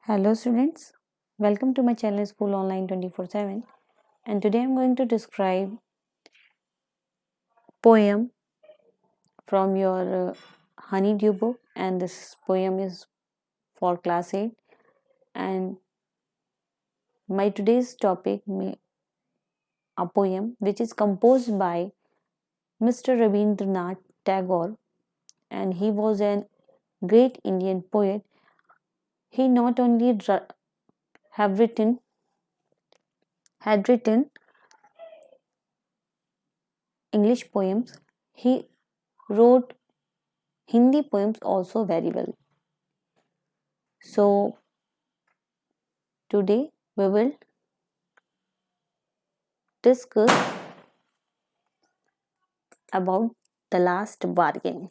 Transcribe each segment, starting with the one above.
Hello students, welcome to my channel School Online 24/7 and today I am going to describe poem from your Honeydew book, and this poem is for class 8, and my today's topic a poem which is composed by Mr. Rabindranath Tagore, and he was a great Indian poet. He not only have written had written English poems, he wrote Hindi poems also very well. So today we will discuss about the last bargain.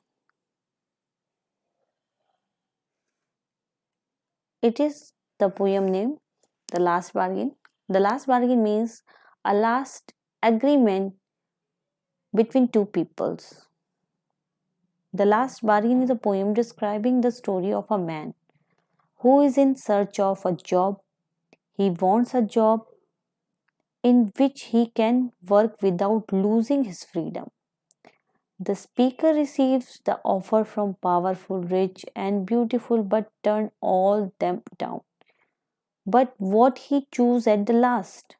It is the poem name, The Last Bargain. The last bargain means a last agreement between two peoples. The Last Bargain is a poem describing the story of a man who is in search of a job. He wants a job in which he can work without losing his freedom. The speaker receives the offer from powerful, rich, and beautiful, but turn all them down. But what he choose at the last?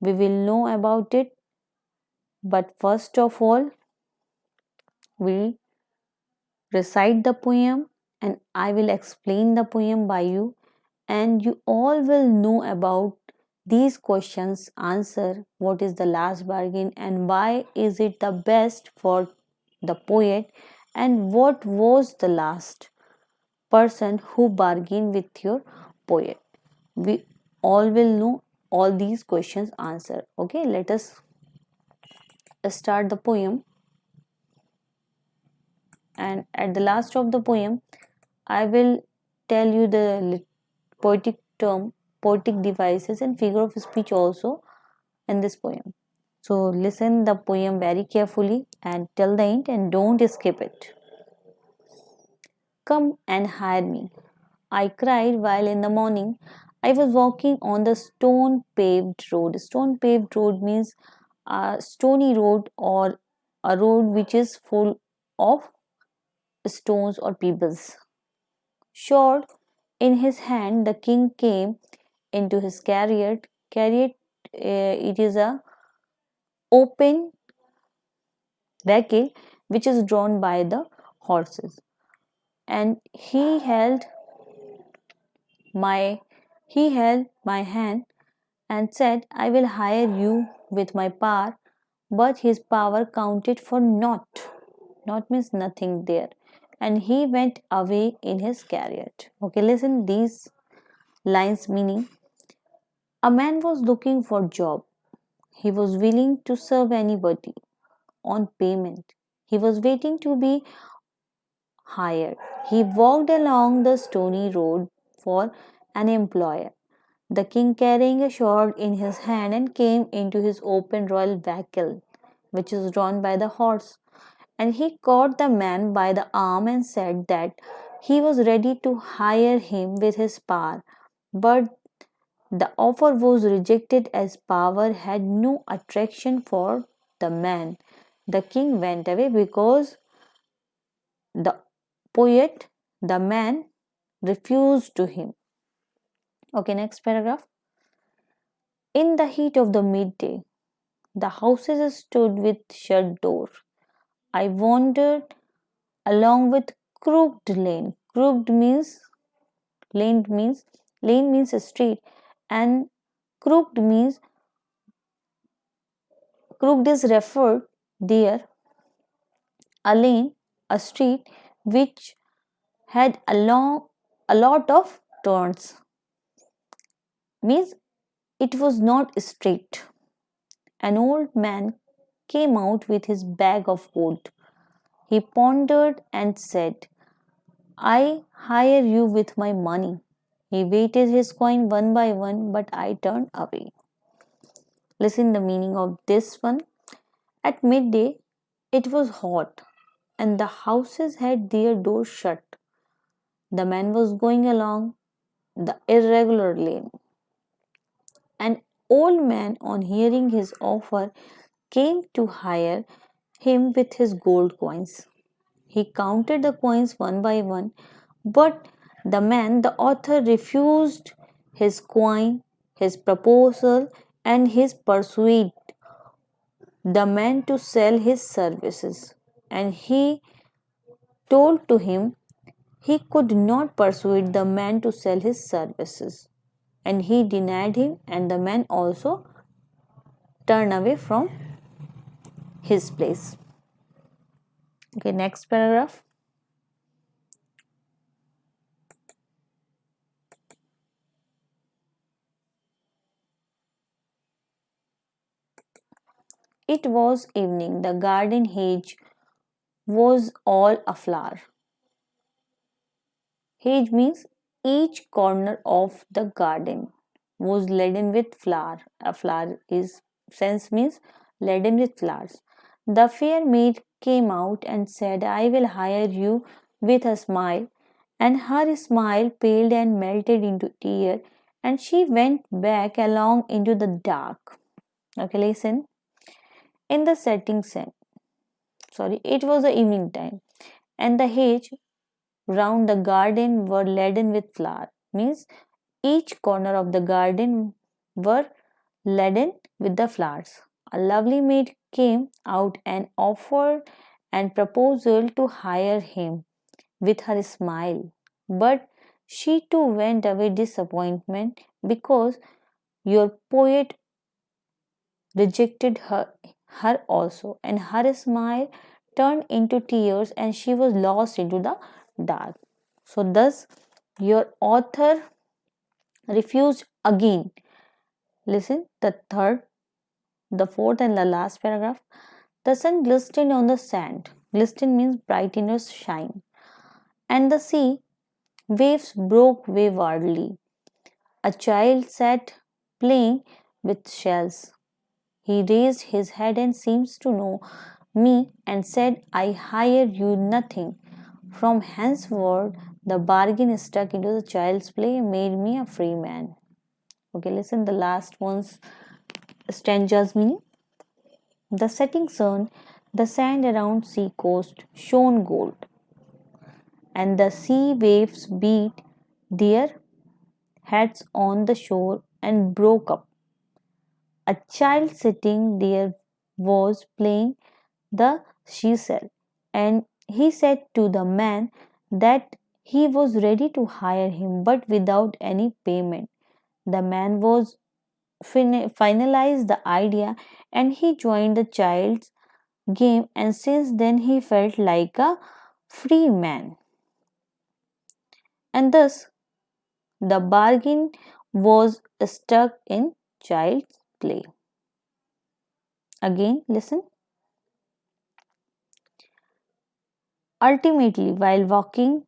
We will know about it. But first of all, we recite the poem and I will explain the poem by you, and you all will know about these questions answer what is the last bargain and why is it the best for the poet, and what was the last person who bargained with your poet. We all will know all these questions answer. Okay, let us start the poem, and at the last of the poem I will tell you the poetic term, poetic devices and figure of speech also in this poem. So listen the poem very carefully and till the end and don't skip it. Come and hire me, I cried while in the morning I was walking on the stone paved road. Stone paved road means a stony road or a road which is full of stones or pebbles. Short in his hand, the king came into his chariot. Chariot, it is a open vehicle which is drawn by the horses, and my he held my hand and said, I will hire you with my power, but his power counted for naught. Naught means nothing there. And he went away in his chariot. Okay, listen these lines meaning. A man was looking for job. He was willing to serve anybody on payment. He was waiting to be hired. He walked along the stony road for an employer. The king carrying a sword in his hand and came into his open royal vehicle, which is drawn by the horse. And he caught the man by the arm and said that he was ready to hire him with his power. But the offer was rejected as power had no attraction for the man. The king went away because the poet, the man, refused to him. Okay, next paragraph. In the heat of the midday, the houses stood with shut door. I wandered along with crooked lane. Crooked means lane means lane means a street, and crooked means crooked is referred there a lane, a street which had a lot of turns. Means it was not straight. An old man came out with his bag of gold. He pondered and said, I hire you with my money. He weighted his coin one by one, but I turned away. Listen the meaning of this one. At midday, it was hot, and the houses had their doors shut. The man was going along. the irregular lane. An old man, on hearing his offer, came to hire him with his gold coins. He counted the coins one by one, but the man, the author, refused his coin, his proposal, and his persuade the man to sell his services. And he told to him he could not persuade the man to sell his services. And he denied him, and the man also turned away from his place. Okay, next paragraph. It was evening. The garden hedge was all aflower. Hedge means each corner of the garden was laden with flower. A flower is sense means laden with flowers. The fair maid came out and said, I will hire you with a smile. And her smile paled and melted into tear, and she went back along into the dark. Okay, listen. In the setting sun, it was the evening time, and the hedge round the garden were laden with flower. Means each corner of the garden were laden with the flowers. A lovely maid came out and offered and proposal to hire him with her smile. But she too went away disappointment because your poet rejected her also, and her smile turned into tears, and she was lost into the dark. So, thus, your author refused again. Listen, the fourth, and the last paragraph. The sun glistened on the sand. Glisten means brighten or shine. And the sea waves broke waywardly. A child sat playing with shells. He raised his head and seems to know me and said, I hire you nothing. From henceforth, the bargain stuck into the child's play made me a free man. Okay, listen, the last one's stanza's meaning. The setting sun, the sand around sea coast shone gold, and the sea waves beat their heads on the shore and broke up. A child sitting there was playing the seashell, and he said to the man that he was ready to hire him but without any payment. The man was finalized the idea, and he joined the child's game, and since then he felt like a free man. And thus the bargain was stuck in child's play. Again, listen. Ultimately, while walking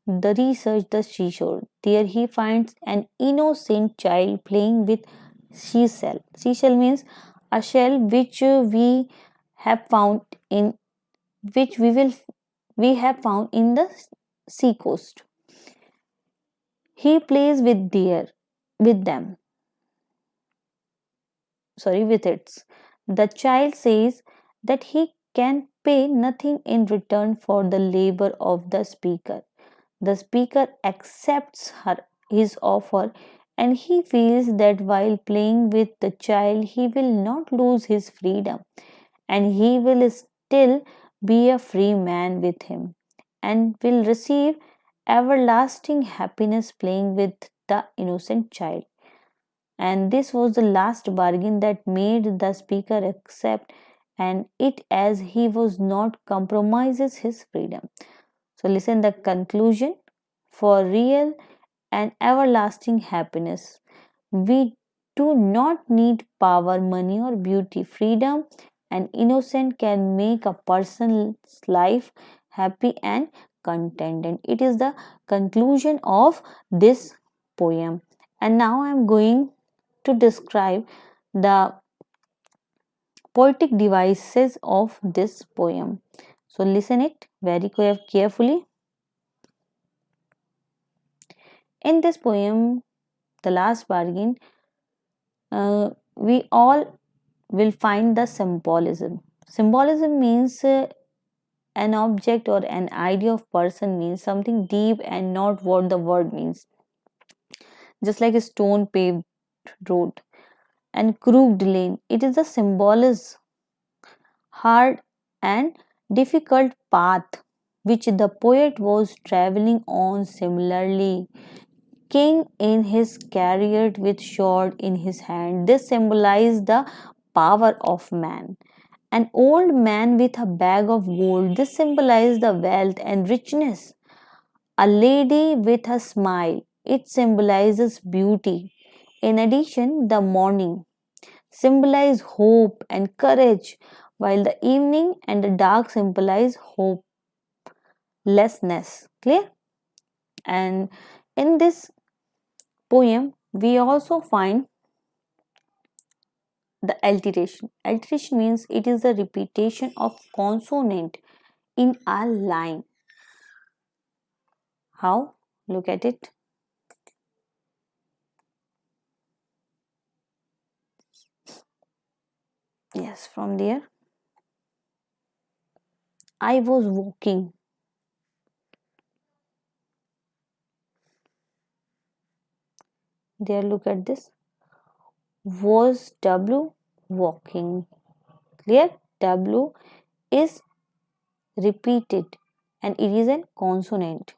the research the seashore, there he finds an innocent child playing with seashell. Seashell means a shell which we have found in which we have found in the sea coast. He plays with them. With its. The child says that he can pay nothing in return for the labor of the speaker. The speaker accepts his offer, and he feels that while playing with the child, he will not lose his freedom, and he will still be a free man with him, and will receive everlasting happiness playing with the innocent child. And this was the last bargain that made the speaker accept and it, as he was not compromises his freedom. So listen the conclusion. For real and everlasting happiness, we do not need power, money, or beauty. Freedom and innocence can make a person's life happy and contented. It is the conclusion of this poem. And now I am going to describe the poetic devices of this poem. So listen it very carefully. In this poem, The Last Bargain, we all will find the symbolism. Symbolism means an object or an idea of person means something deep and not what the word means. Just like a stone paved road and crooked lane, it is the symbolism, hard and difficult path which the poet was traveling on. Similarly, king in his chariot with sword in his hand. This symbolized the power of man. An old man with a bag of gold. This symbolized the wealth and richness. A lady with a smile. It symbolizes beauty. In addition, the morning symbolize hope and courage, while the evening and the dark symbolize hopelessness. Clear? And in this poem, we also find the alteration. Alteration means it is the repetition of consonant in a line. How? Look at it. Yes, from there. I was walking. There, look at this. Was W walking? Clear? W is repeated and it is a consonant.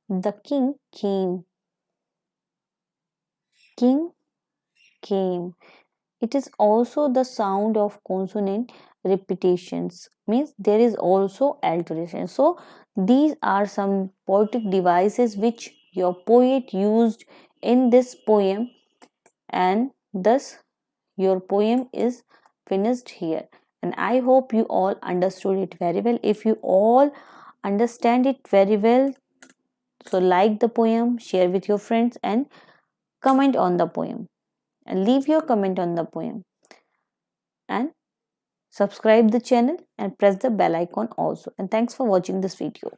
The king came. King came. It is also the sound of consonant repetitions, means there is also alteration. So these are some poetic devices which your poet used in this poem, and thus your poem is finished here. And I hope you all understood it very well. If you all understand it very well, so like the poem, share with your friends, and comment on the poem, and leave your comment on the poem, and subscribe the channel and press the bell icon also. And thanks for watching this video.